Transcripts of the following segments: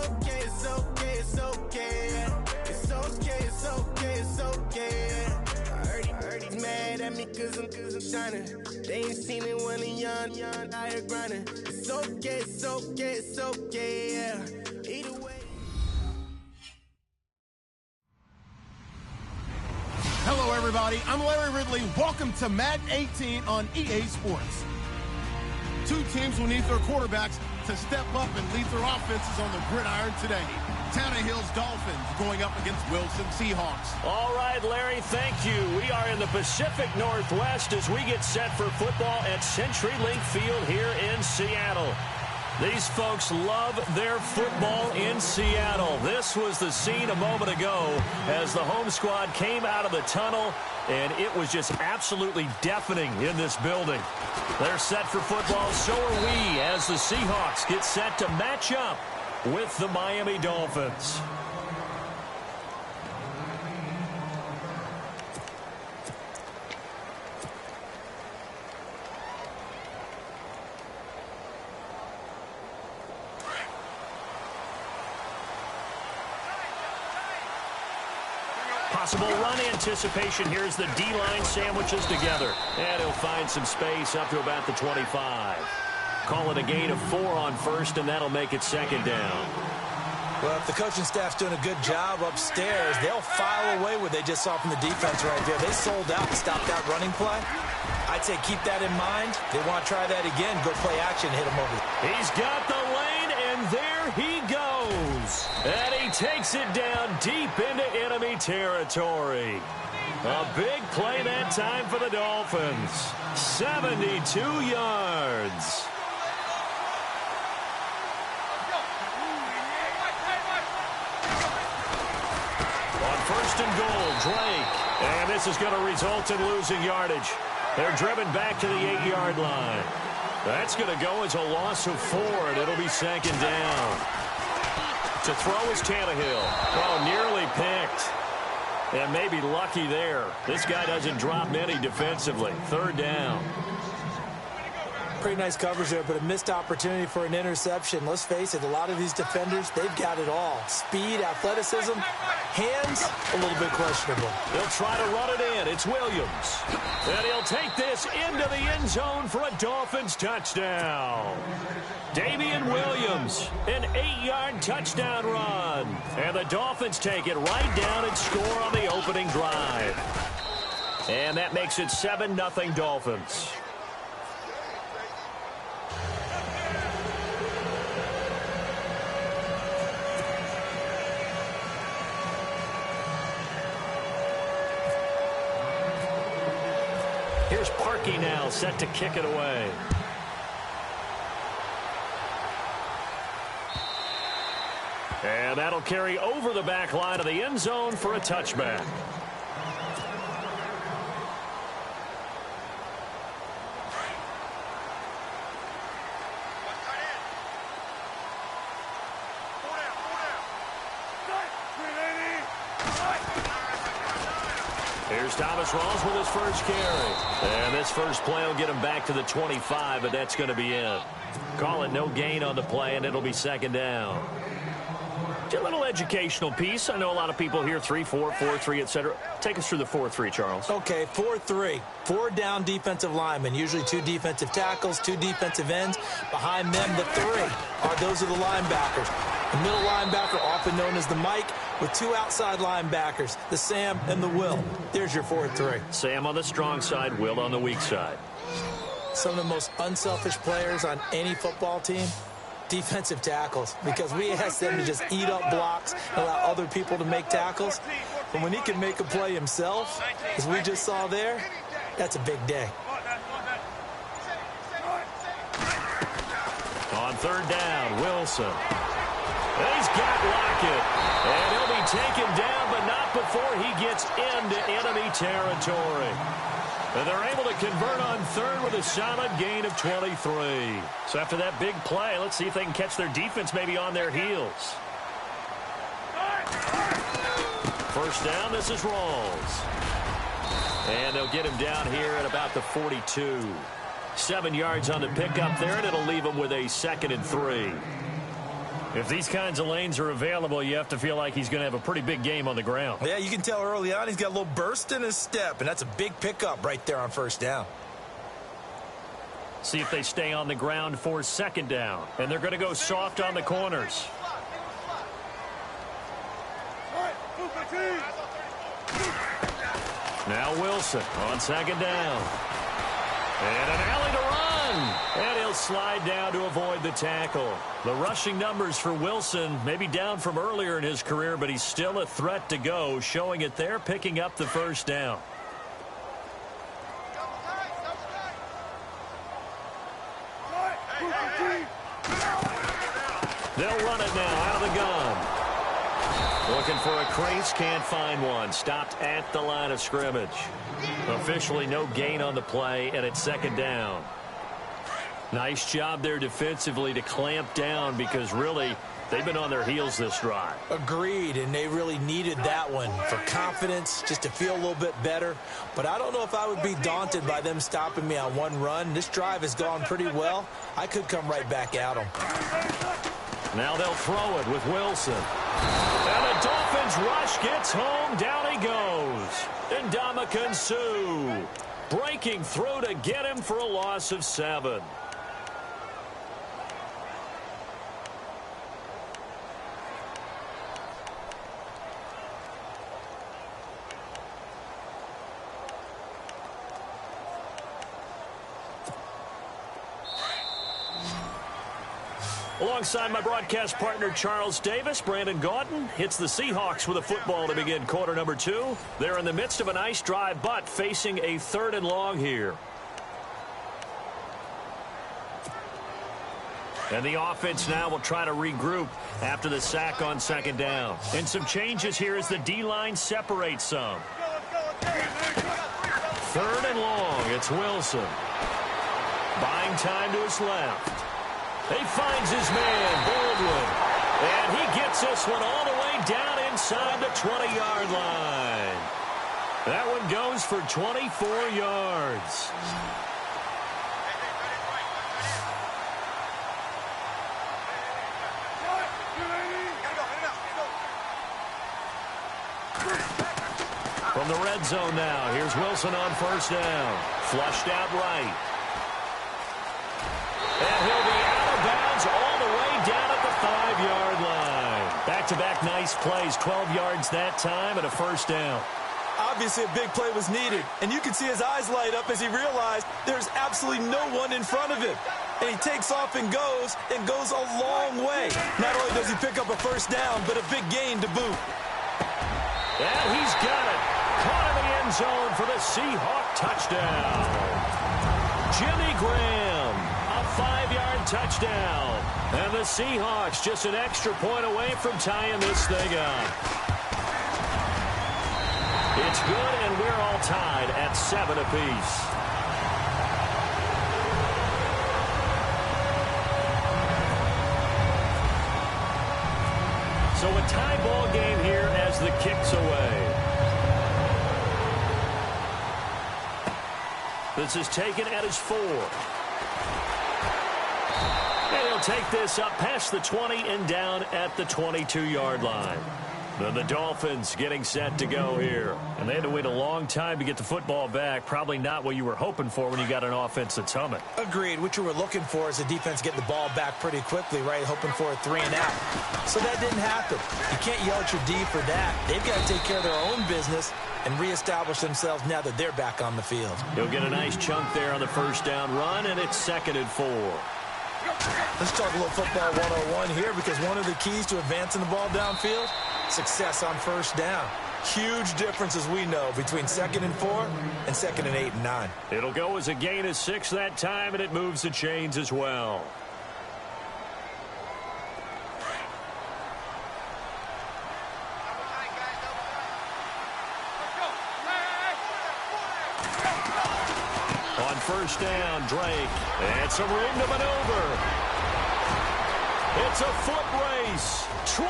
okay, it's okay, it's okay. It's okay, it's okay, it's okay. I heard he's mad at me cause I'm shining. They ain't seen it when I'm young, out here grinding. It's okay, it's okay, it's okay, yeah. Either way. Hello, everybody. I'm Larry Ridley. Welcome to Madden 18 on EA Sports. Two teams will need their quarterbacks to step up and lead their offenses on the gridiron today. Tannehill's Dolphins going up against Wilson Seahawks. All right, Larry, thank you. We are in the Pacific Northwest as we get set for football at CenturyLink Field here in Seattle. These folks love their football in Seattle. This was the scene a moment ago as the home squad came out of the tunnel, and it was just absolutely deafening in this building. They're set for football, so are we, as the Seahawks get set to match up with the Miami Dolphins. Possible run anticipation. Here's the D-line sandwiches together. And he'll find some space up to about the 25. Call it a gain of 4 on first, and that'll make it second down. Well, if the coaching staff's doing a good job upstairs, they'll file away what they just saw from the defense right there. They sold out and stopped that running play. I'd say keep that in mind. They want to try that again. Go play action, hit him over. He's got the lane, and there he goes. And he takes it down deep into enemy territory. A big play that time for the Dolphins. 72 yards. On first and goal, Drake. And this is going to result in losing yardage. They're driven back to the 8-yard line. That's going to go as a loss of 4, and it'll be second down. To throw is Tannehill. Oh, nearly picked. And maybe lucky there. This guy doesn't drop many defensively. Third down. Pretty nice coverage there, but a missed opportunity for an interception. Let's face it, a lot of these defenders, they've got it all. Speed, athleticism, hands, a little bit questionable. They'll try to run it in. It's Williams. And he'll take this into the end zone for a Dolphins touchdown. Damian Williams, an 8-yard touchdown run. And the Dolphins take it right down and score on the opening drive. And that makes it 7-0 Dolphins. Here's Parkey now, set to kick it away. And that'll carry over the back line of the end zone for a touchback. Here's Thomas Rawls with his first carry. And this first play will get him back to the 25, but that's going to be it. Call it no gain on the play, and it'll be second down. A little educational piece. I know a lot of people hear 3-4, 4-3, etc. Take us through the 4-3, Charles. Okay, 4-3. 4 down defensive linemen, usually 2 defensive tackles, 2 defensive ends. Behind them, the 3 those are the linebackers. The middle linebacker, often known as the Mike, with 2 outside linebackers, the Sam and the Will. There's your 4-3. Sam on the strong side, Will on the weak side. Some of the most unselfish players on any football team, defensive tackles, because we ask them to just eat up blocks and allow other people to make tackles. But when he can make a play himself, as we just saw there, that's a big day. On third down, Wilson. He's got Lockett. And he'll be taken down, but not before he gets into enemy territory. And they're able to convert on third with a solid gain of 23. So after that big play, let's see if they can catch their defense maybe on their heels. First down, this is Rawls. And they'll get him down here at about the 42. 7 yards on the pickup there, and it'll leave him with a 2nd and 3. If these kinds of lanes are available, you have to feel like he's going to have a pretty big game on the ground. Yeah, you can tell early on he's got a little burst in his step, and that's a big pickup right there on first down. See if they stay on the ground for second down. And they're going to go soft on the corners. Now Wilson on second down. And an alley to run. And he'll slide down to avoid the tackle. The rushing numbers for Wilson may be down from earlier in his career, but he's still a threat to go, showing it there, picking up the first down. They'll run it now out of the gun. Looking for a crease, can't find one. Stopped at the line of scrimmage. Officially no gain on the play, and it's second down. Nice job there defensively to clamp down because really they've been on their heels this drive. Agreed, and they really needed that one for confidence, just to feel a little bit better. But I don't know if I would be daunted by them stopping me on one run. This drive has gone pretty well. I could come right back at them. Now they'll throw it with Wilson. And the Dolphins rush gets home. Down he goes. Ndamukong Suh breaking through to get him for a loss of 7. Alongside my broadcast partner, Charles Davis, Brandon Gaudin hits the Seahawks with a football to begin quarter number 2. They're in the midst of a nice drive, but facing a 3rd and long here. And the offense now will try to regroup after the sack on second down. And some changes here as the D-line separates some. 3rd and long, it's Wilson. Buying time to his left. He finds his man, Baldwin. And he gets this one all the way down inside the 20-yard line. That one goes for 24 yards. From the red zone now, here's Wilson on first down. Flushed out right. And he'll be out of bounds all the way down at the 5-yard line. Back-to-back nice plays, 12 yards that time and a first down. Obviously a big play was needed, and you can see his eyes light up as he realized there's absolutely no one in front of him. And he takes off and goes a long way. Not only does he pick up a first down, but a big gain to boot. And he's got it. Caught in the end zone for the Seahawk touchdown. Jimmy Graham, a 5-yard touchdown. And the Seahawks just an extra point away from tying this thing up. It's good, and we're all tied at 7 apiece. So a tie ball game here as the kick's away. This is taken at his 4. And he'll take this up past the 20 and down at the 22-yard line. Then the Dolphins getting set to go here. And they had to wait a long time to get the football back. Probably not what you were hoping for when you got an offense that's humming. Agreed. What you were looking for is the defense getting the ball back pretty quickly, right? Hoping for a 3 and out. So that didn't happen. You can't yell at your D for that. They've got to take care of their own business and reestablish themselves now that they're back on the field. He'll get a nice chunk there on the first down run, and it's 2nd and 4. Let's talk a little football 101 here, because one of the keys to advancing the ball downfield, success on first down. Huge difference, as we know, between 2nd and 4 and 2nd and 8 and 9. It'll go as a gain of 6 that time, and it moves the chains as well. On first down, Drake. And some room to maneuver. It's a foot race. 20.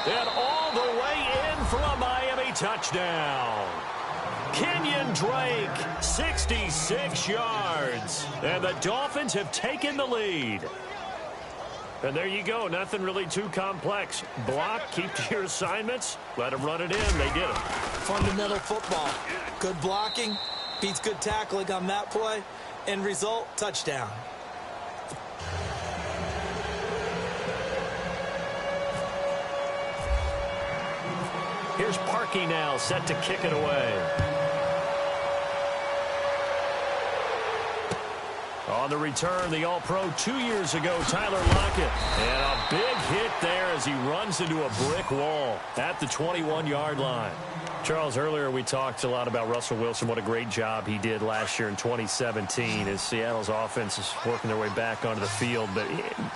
And all the way in for a Miami touchdown. Kenyon Drake, 66 yards. And the Dolphins have taken the lead. And there you go. Nothing really too complex. Block, keep to your assignments, let them run it in. They did it. Fundamental football. Good blocking, beats good tackling on that play. End result, touchdown. Here's Parkey now, set to kick it away. On the return, the All-Pro 2 years ago, Tyler Lockett. And a big hit there as he runs into a brick wall at the 21-yard line. Charles, earlier we talked a lot about Russell Wilson, what a great job he did last year in 2017 as Seattle's offense is working their way back onto the field. But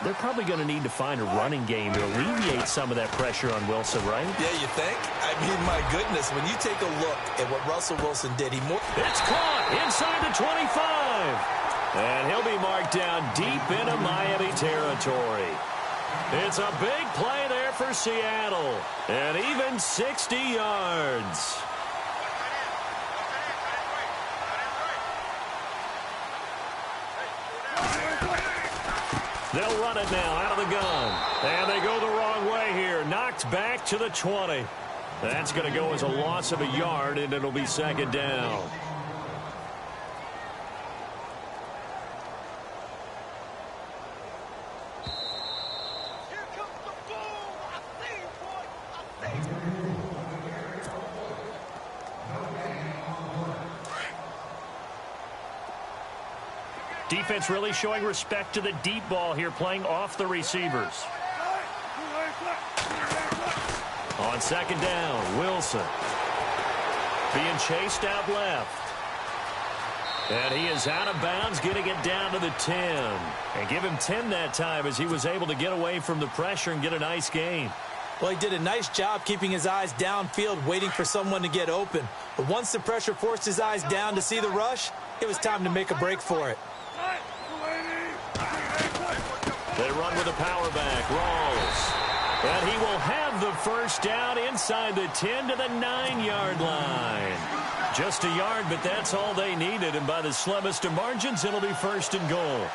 they're probably going to need to find a running game to alleviate some of that pressure on Wilson, right? Yeah, you think? I mean, my goodness, when you take a look at what Russell Wilson did, It's caught inside the 25. And he'll be marked down deep into Miami territory. It's a big play there for Seattle. And even 60 yards. They'll run it now out of the gun. And they go the wrong way here. Knocked back to the 20. That's going to go as a loss of a yard, and it'll be second down. Defense really showing respect to the deep ball here, playing off the receivers. On second down, Wilson being chased out left. And he is out of bounds, getting it down to the 10. And give him 10 that time as he was able to get away from the pressure and get a nice gain. Well, he did a nice job keeping his eyes downfield, waiting for someone to get open. But once the pressure forced his eyes down to see the rush, it was time to make a break for it. They run with a power back, Rawls. And he will have the first down inside the 10 to the 9-yard line. Just a yard, but that's all they needed. And by the slimmest of margins, it'll be first and goal.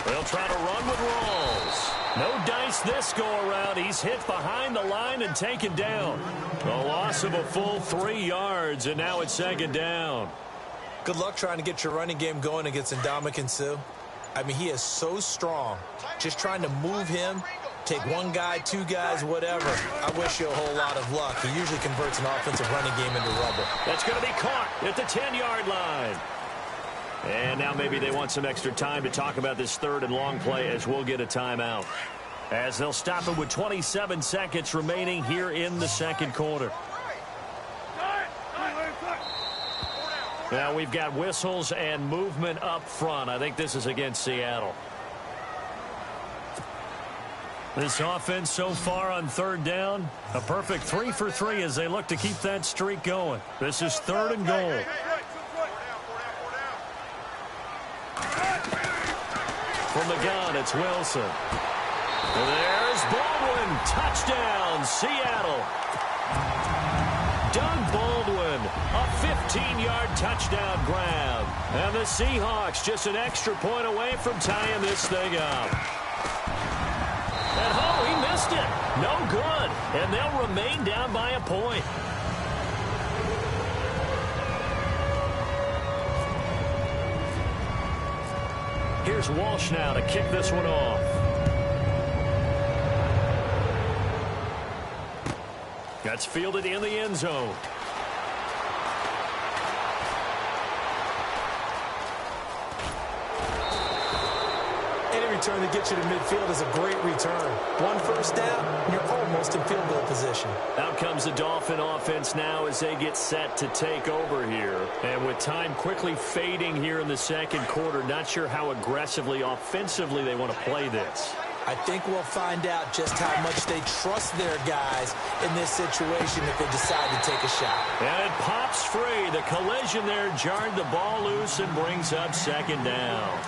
They'll try to run with Rawls. No dice this go-around. He's hit behind the line and taken down. A loss of a full 3 yards, and now it's second down. Good luck trying to get your running game going against Ndamukong Suh. I mean, he is so strong. Just trying to move him, take one guy, two guys, whatever. I wish you a whole lot of luck. He usually converts an offensive running game into rubble. That's going to be caught at the 10-yard line. And now maybe they want some extra time to talk about this third and long play as we'll get a timeout. As they'll stop it with 27 seconds remaining here in the second quarter. Now we've got whistles and movement up front. I think this is against Seattle. This offense so far on third down, a perfect 3 for 3 as they look to keep that streak going. This is third and goal. From the gun, it's Wilson. There's Baldwin. Touchdown, Seattle. Doug Baldwin, a 15-yard touchdown grab. And the Seahawks just an extra point away from tying this thing up. And oh, he missed it. No good. And they'll remain down by a point. Here's Walsh now to kick this one off. That's fielded in the end zone. Any return that gets you to midfield is a great return. One first down, and you're almost in field goal position. Out comes the Dolphin offense now as they get set to take over here. And with time quickly fading here in the second quarter, not sure how aggressively, offensively they want to play this. I think we'll find out just how much they trust their guys in this situation if they decide to take a shot. And it pops free. The collision there jarred the ball loose and brings up second down.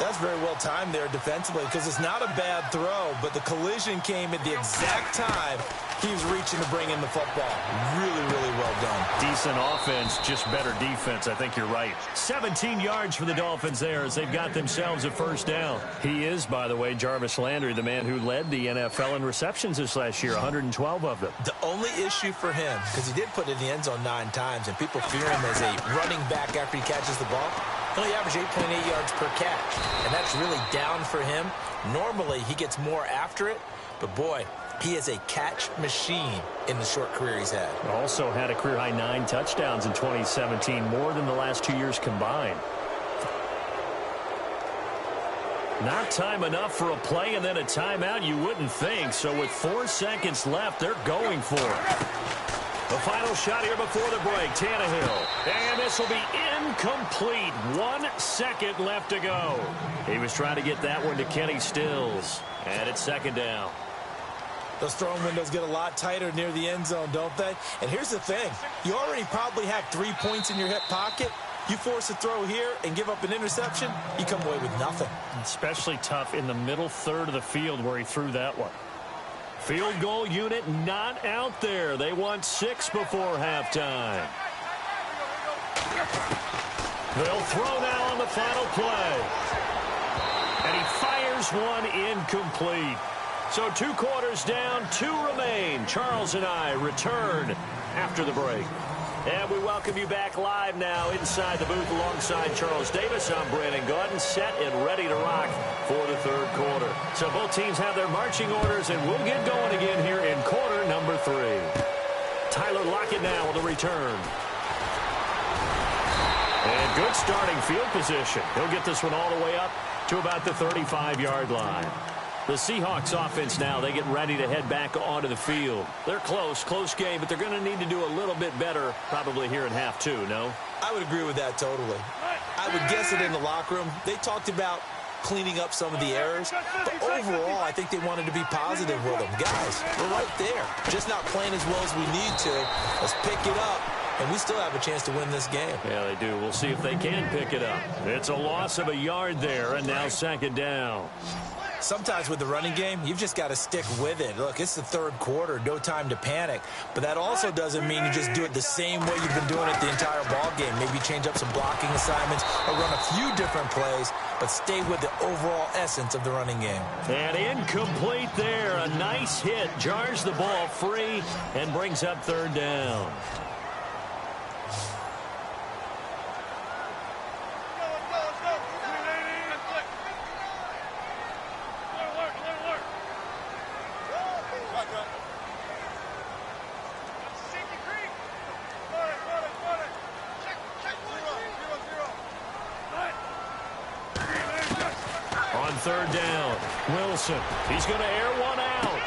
That's very well timed there defensively because it's not a bad throw, but the collision came at the exact time he was reaching to bring in the football. Really, really well done. Decent offense, just better defense. I think you're right. 17 yards for the Dolphins there as they've got themselves a first down. He is, by the way, Jarvis Landry, the man who led the NFL in receptions this last year, 112 of them. The only issue for him, because he did put it in the end zone 9 times, and people fear him as a running back after he catches the ball, he only averaged 8.8 yards per catch, and that's really down for him. Normally, he gets more after it, but boy, he is a catch machine in the short career he's had. Also had a career-high 9 touchdowns in 2017, more than the last 2 years combined. Not time enough for a play and then a timeout, you wouldn't think. So with 4 seconds left, they're going for it. The final shot here before the break, Tannehill. And this will be incomplete. 1 second left to go. He was trying to get that one to Kenny Stills. And it's second down. Those throwing windows get a lot tighter near the end zone, don't they? And here's the thing. You already probably have 3 points in your hip pocket. You force a throw here and give up an interception, you come away with nothing. Especially tough in the middle third of the field where he threw that one. Field goal unit not out there. They want 6 before halftime. They'll throw now on the final play. And he fires one incomplete. So 2 quarters down, 2 remain. Charles and I return after the break. And we welcome you back live now inside the booth alongside Charles Davis. I'm Brandon Gaudin, set and ready to rock for the third quarter. So both teams have their marching orders, and we'll get going again here in quarter number 3. Tyler Lockett now on the return. And good starting field position. He'll get this one all the way up to about the 35-yard line. The Seahawks offense now, they get ready to head back onto the field. They're close game, but they're going to need to do a little bit better probably here in half 2, no? I would agree with that totally. I would guess it in the locker room. They talked about cleaning up some of the errors, but overall, I think they wanted to be positive with them. Guys, we're right there. Just not playing as well as we need to. Let's pick it up. And we still have a chance to win this game. Yeah, they do. We'll see if they can pick it up. It's a loss of a yard there, and now second down. Sometimes with the running game, you've just got to stick with it. Look, it's the third quarter, no time to panic. But that also doesn't mean you just do it the same way you've been doing it the entire ball game. Maybe change up some blocking assignments or run a few different plays, but stay with the overall essence of the running game. And incomplete there. A nice hit. Jars the ball free and brings up third down. Third down. Wilson. He's going to air one out.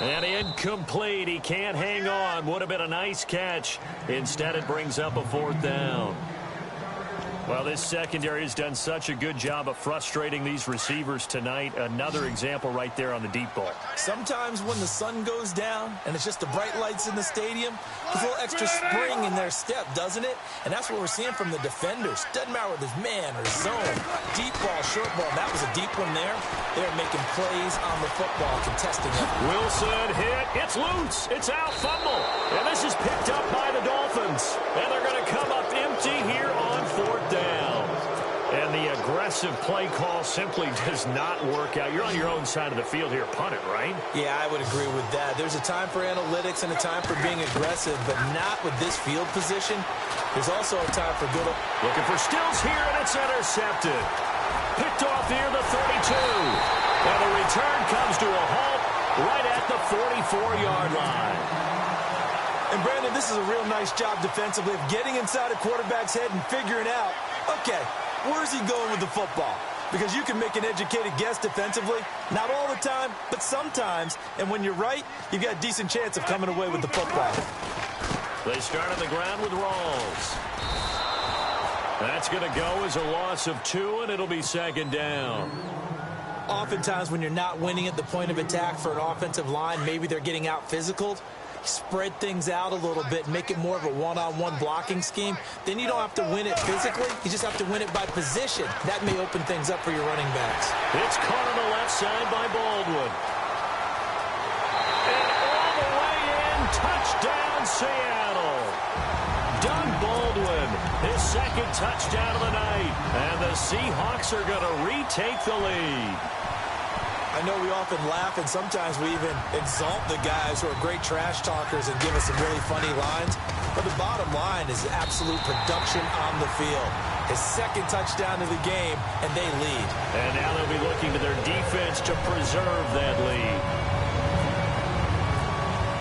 And incomplete. He can't hang on. Would have been a nice catch. Instead, it brings up a 4th down. Well, this secondary has done such a good job of frustrating these receivers tonight. Another example right there on the deep ball. Sometimes when the sun goes down and it's just the bright lights in the stadium, there's a little extra spring in their step, doesn't it? And that's what we're seeing from the defenders. Doesn't matter whether it's man or zone, deep ball, short ball. That was a deep one there. They're making plays on the football, contesting it. Wilson hit. It's loose. It's out. Fumble. And this is picked up by the Dolphins. And they're going to come up empty here on 4th down. And the aggressive play call simply does not work out. You're on your own side of the field here. Punt it, right? Yeah, I would agree with that. There's a time for analytics and a time for being aggressive, but not with this field position. There's also a time for good. Looking for Stills here, and it's intercepted. Picked off here, the 32. And the return comes to a halt right at the 44-yard line. And, Brandon, this is a real nice job defensively of getting inside a quarterback's head and figuring out, okay, where's he going with the football? Because you can make an educated guess defensively. Not all the time, but sometimes. And when you're right, you've got a decent chance of coming away with the football. They start on the ground with Rawls. That's going to go as a loss of 2, and it'll be second down. Oftentimes when you're not winning at the point of attack for an offensive line, maybe they're getting out physical. Spread things out a little bit, make it more of a one-on-one blocking scheme. Then you don't have to win it physically. You just have to win it by position. That may open things up for your running backs. It's caught on the left side by Baldwin. And Touchdown, Seattle. Doug Baldwin, his second touchdown of the night. And the Seahawks are going to retake the lead. I know we often laugh, and sometimes we even exalt the guys who are great trash talkers and give us some really funny lines. But the bottom line is absolute production on the field. His second touchdown of the game, and they lead. And now they'll be looking to their defense to preserve that lead.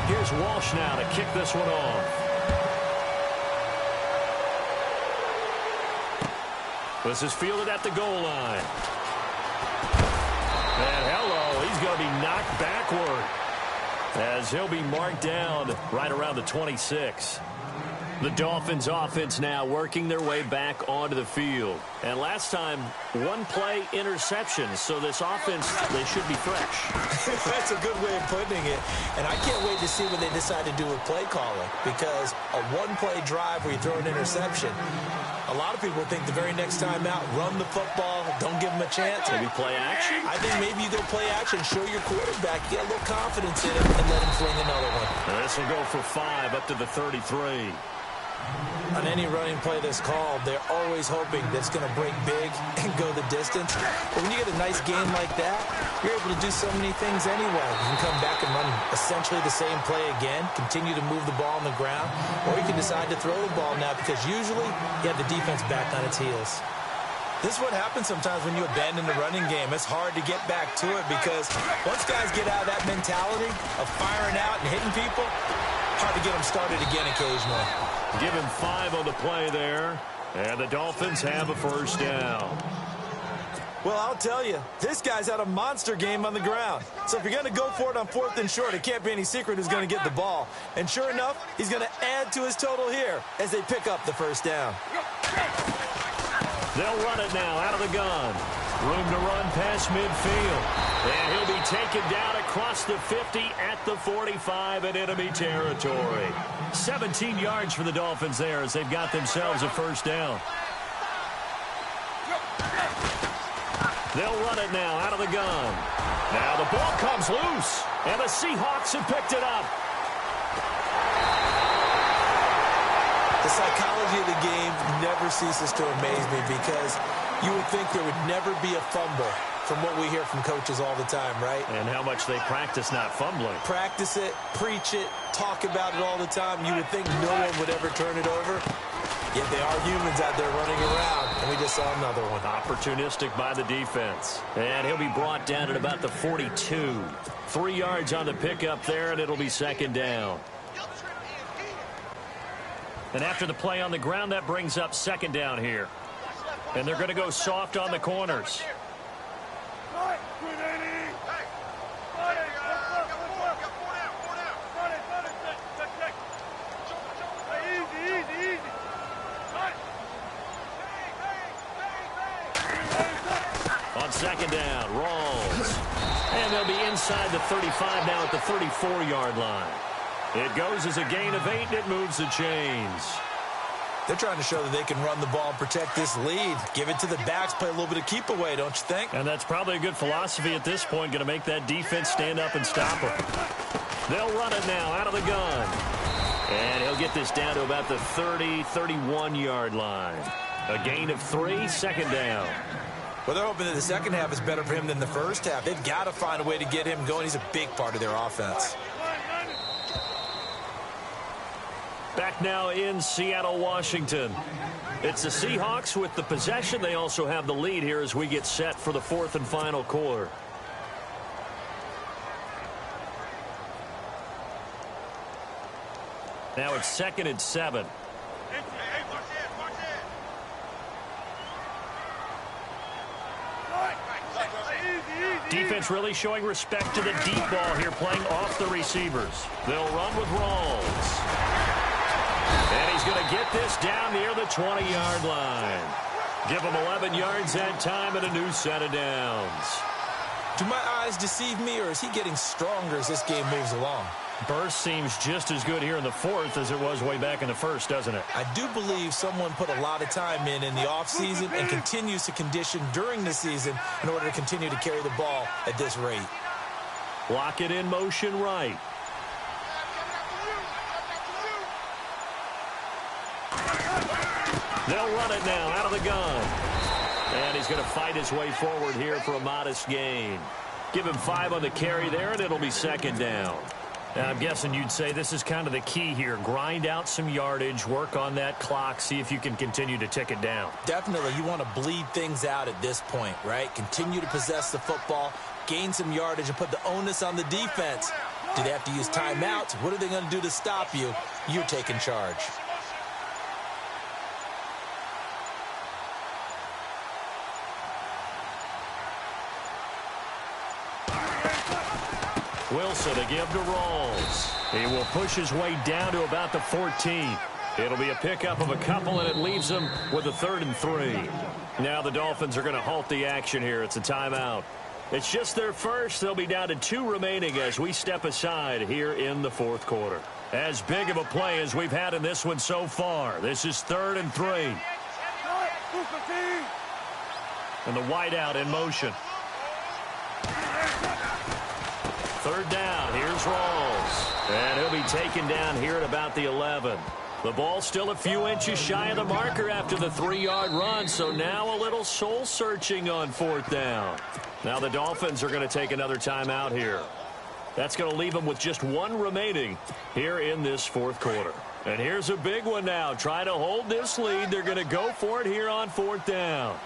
Here's Walsh now to kick this one off. This is fielded at the goal line. And hello, he's going to be knocked backward as he'll be marked down right around the 26. The Dolphins offense now working their way back onto the field. And last time, one-play interception. So this offense, they should be fresh. That's a good way of putting it. And I can't wait to see what they decide to do with play calling. Because a one-play drive where you throw an interception, a lot of people think the very next time out, run the football, don't give them a chance. Maybe play action? I think maybe you go play action, show your quarterback, get a little confidence in him, and let him fling another one. And this will go for 5 up to the 33. On any running play that's called, they're always hoping that it's going to break big and go the distance. But when you get a nice game like that, you're able to do so many things anyway. You can come back and run essentially the same play again, continue to move the ball on the ground, or you can decide to throw the ball now because usually you have the defense back on its heels. This is what happens sometimes when you abandon the running game. It's hard to get back to it because once guys get out of that mentality of firing out and hitting people, hard to get them started again occasionally. Give him 5 on the play there, and the Dolphins have a first down. Well, I'll tell you, this guy's had a monster game on the ground. So if you're going to go for it on 4th and short, it can't be any secret who's going to get the ball. And sure enough, he's going to add to his total here as they pick up the first down. They'll run it now out of the gun. Room to run past midfield. And he'll be taken down across the 50 at the 45 in enemy territory. 17 yards for the Dolphins there as they've got themselves a first down. They'll run it now out of the gun. Now the ball comes loose, and the Seahawks have picked it up. The psychology of the game never ceases to amaze me because you would think there would never be a fumble from what we hear from coaches all the time, right? And how much they practice not fumbling. Practice it, preach it, talk about it all the time. You would think no one would ever turn it over. Yet they are humans out there running around, and we just saw another one. Opportunistic by the defense. And he'll be brought down at about the 42. 3 yards on the pickup there, and it'll be second down. And after the play on the ground, that brings up second down here. And they're going to go soft on the corners. On second down, Rawls. And they'll be inside the 35 now at the 34-yard line. It goes as a gain of 8, and it moves the chains. They're trying to show that they can run the ball and protect this lead. Give it to the backs, play a little bit of keep away, don't you think? And that's probably a good philosophy at this point, going to make that defense stand up and stop them. They'll run it now out of the gun. And he'll get this down to about the 30, 31-yard line. A gain of 3, second down. Well, they're hoping that the second half is better for him than the first half. They've got to find a way to get him going. He's a big part of their offense. Back now in Seattle, Washington. It's the Seahawks with the possession. They also have the lead here as we get set for the 4th and final quarter. Now it's 2nd and 7. Defense really showing respect to the deep ball here, playing off the receivers. They'll run with Rawls. And he's going to get this down near the 20-yard line. Give him 11 yards that time and a new set of downs. Do my eyes deceive me, or is he getting stronger as this game moves along? Burst seems just as good here in the 4th as it was way back in the 1st, doesn't it? I do believe someone put a lot of time in the offseason and continues to condition during the season in order to continue to carry the ball at this rate. Lock it in motion right. They'll run it now out of the gun. And he's going to fight his way forward here for a modest gain. Give him 5 on the carry there, and it'll be second down. Now, I'm guessing you'd say this is kind of the key here. Grind out some yardage, work on that clock, see if you can continue to tick it down. Definitely. You want to bleed things out at this point, right? Continue to possess the football, gain some yardage, and put the onus on the defense. Do they have to use timeouts? What are they going to do to stop you? You're taking charge. Wilson to give to Rawls. He will push his way down to about the 14. It'll be a pickup of a couple, and it leaves them with a 3rd and 3. Now the Dolphins are going to halt the action here. It's a timeout. It's just their first. They'll be down to 2 remaining as we step aside here in the 4th quarter. As big of a play as we've had in this one so far. This is 3rd and 3. And the wideout in motion. 3rd down. Here's Rawls. And he'll be taken down here at about the 11. The ball still a few inches shy of the marker after the 3-yard run. So now a little soul searching on 4th down. Now the Dolphins are going to take another timeout here. That's going to leave them with just 1 remaining here in this 4th quarter. And here's a big one now. Try to hold this lead. They're going to go for it here on 4th down.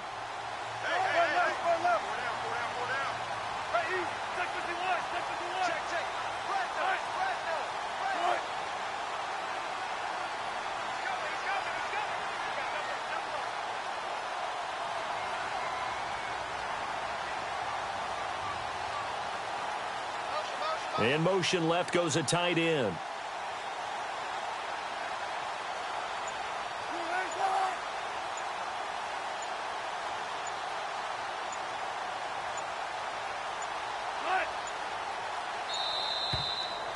In motion left goes a tight end.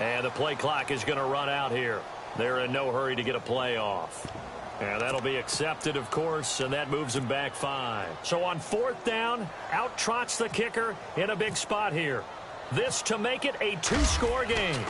And the play clock is going to run out here. They're in no hurry to get a play off. And that'll be accepted, of course, and that moves them back 5. So on 4th down, out trots the kicker in a big spot here. This to make it a 2-score game.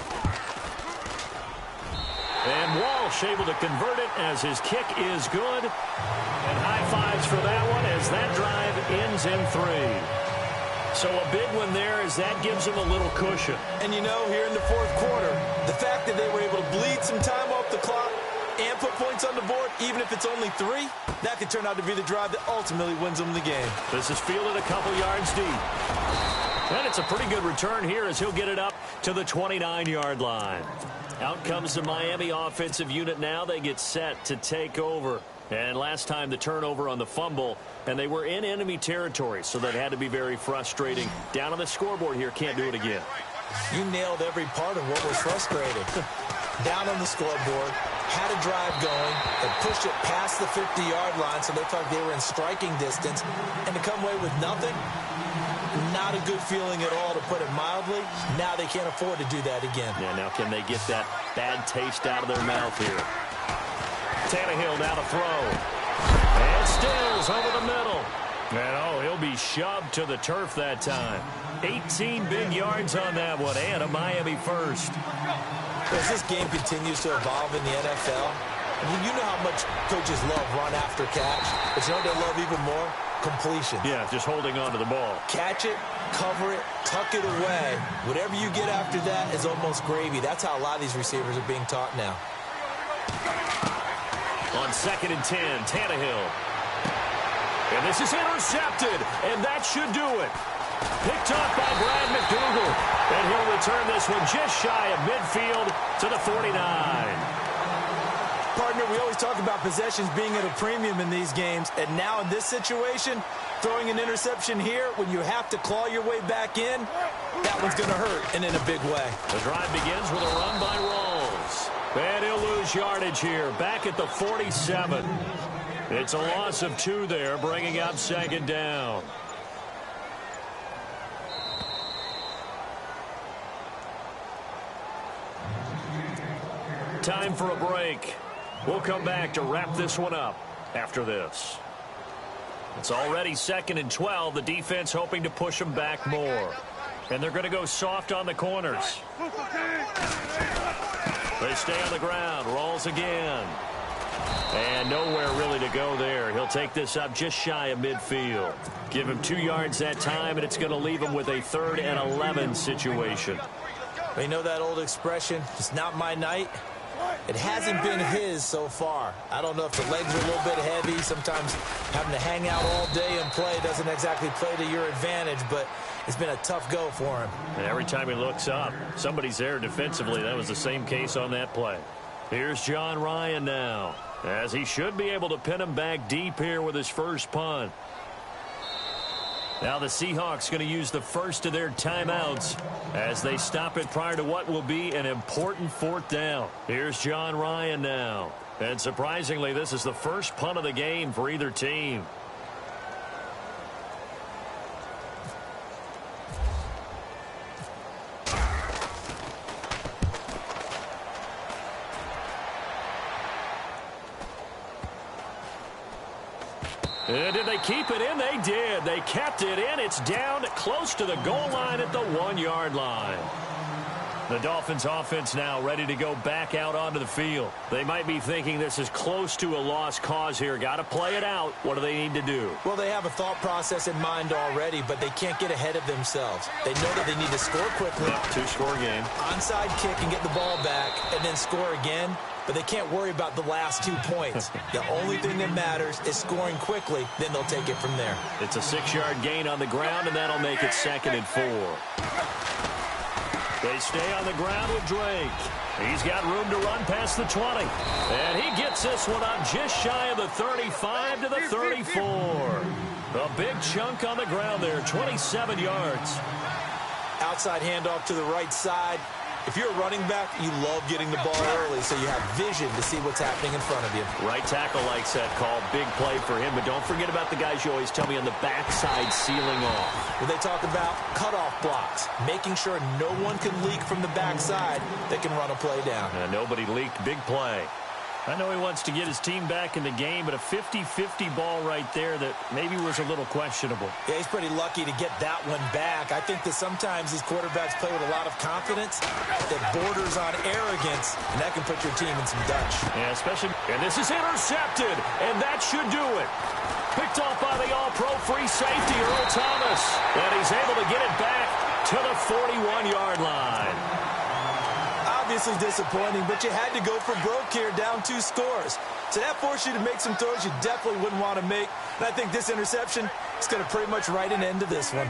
And Walsh able to convert it as his kick is good. And high fives for that one as that drive ends in 3. So a big one there as that gives them a little cushion. And you know, here in the 4th quarter, the fact that they were able to bleed some time off the clock and put points on the board, even if it's only 3, that could turn out to be the drive that ultimately wins them the game. This is fielded a couple yards deep. And it's a pretty good return here as he'll get it up to the 29-yard line. Out comes the Miami offensive unit now. They get set to take over. And last time the turnover on the fumble, and they were in enemy territory, so that had to be very frustrating. Down on the scoreboard here, can't do it again. You nailed every part of what was frustrating. Down on the scoreboard, had a drive going, and pushed it past the 50-yard line, so they thought they were in striking distance, and to come away with nothing, not a good feeling at all, to put it mildly. Now they can't afford to do that again. Yeah, now can they get that bad taste out of their mouth here? Tannehill now to throw. And Stills over the middle. And oh, he'll be shoved to the turf that time. 18 big yards on that one, and a Miami first. As this game continues to evolve in the NFL, you know how much coaches love run after catch, but you know what they love even more? Completion. Yeah, just holding on to the ball. Catch it, cover it, tuck it away. Whatever you get after that is almost gravy. That's how a lot of these receivers are being taught now. On 2nd and 10, Tannehill. And this is intercepted, and that should do it. Picked off by Brad McDougal. And he'll return this one just shy of midfield to the 49. Partner, we always talk about possessions being at a premium in these games, and now in this situation, throwing an interception here when you have to claw your way back in, that one's going to hurt, and in a big way. The drive begins with a run by Rawls. And he'll lose yardage here, back at the 47. It's a loss of 2 there, bringing up 2nd down. Time for a break. We'll come back to wrap this one up after this. It's already 2nd and 12. The defense hoping to push them back more. And they're going to go soft on the corners. They stay on the ground. Rolls again. And nowhere really to go there. He'll take this up just shy of midfield. Give him 2 yards that time, and it's going to leave him with a 3rd and 11 situation. You know that old expression, it's not my night? It hasn't been his so far. I don't know if the legs are a little bit heavy. Sometimes having to hang out all day and play doesn't exactly play to your advantage, but it's been a tough go for him. And every time he looks up, somebody's there defensively. That was the same case on that play. Here's John Ryan now, as he should be able to pin him back deep here with his first punt. Now the Seahawks going to use the first of their timeouts as they stop it prior to what will be an important 4th down. Here's John Ryan now. And surprisingly, this is the first punt of the game for either team. And did they keep it in? They did. They kept it in. It's down close to the goal line at the 1-yard line. The Dolphins offense now ready to go back out onto the field. They might be thinking this is close to a lost cause here. Got to play it out. What do they need to do? Well, they have a thought process in mind already, but they can't get ahead of themselves. They know that they need to score quickly. Yep, 2-score game. Onside kick and get the ball back and then score again. But they can't worry about the last 2 points. The only thing that matters is scoring quickly. Then they'll take it from there. It's a 6-yard gain on the ground, and that'll make it 2nd and 4. They stay on the ground with Drake. He's got room to run past the 20. And he gets this one up just shy of the 35 to the 34. A big chunk on the ground there, 27 yards. Outside handoff to the right side. If you're a running back, you love getting the ball early so you have vision to see what's happening in front of you. Right tackle likes that call. Big play for him. But don't forget about the guys you always tell me on the backside sealing off. Well, they talk about cutoff blocks, making sure no one can leak from the backside that can run a play down. Nobody leaked. Big play. I know he wants to get his team back in the game, but a 50-50 ball right there that maybe was a little questionable. Yeah, he's pretty lucky to get that one back. I think that sometimes these quarterbacks play with a lot of confidence that borders on arrogance, and that can put your team in some Dutch. Yeah, especially, and this is intercepted, and that should do it. Picked off by the all-pro free safety, Earl Thomas, and he's able to get it back to the 41-yard line. Obviously disappointing, but you had to go for broke here, down 2 scores. So that forced you to make some throws you definitely wouldn't want to make. And I think this interception is going to pretty much write an end to this one.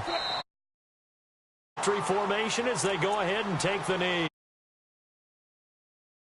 Tree formation as they go ahead and take the knee.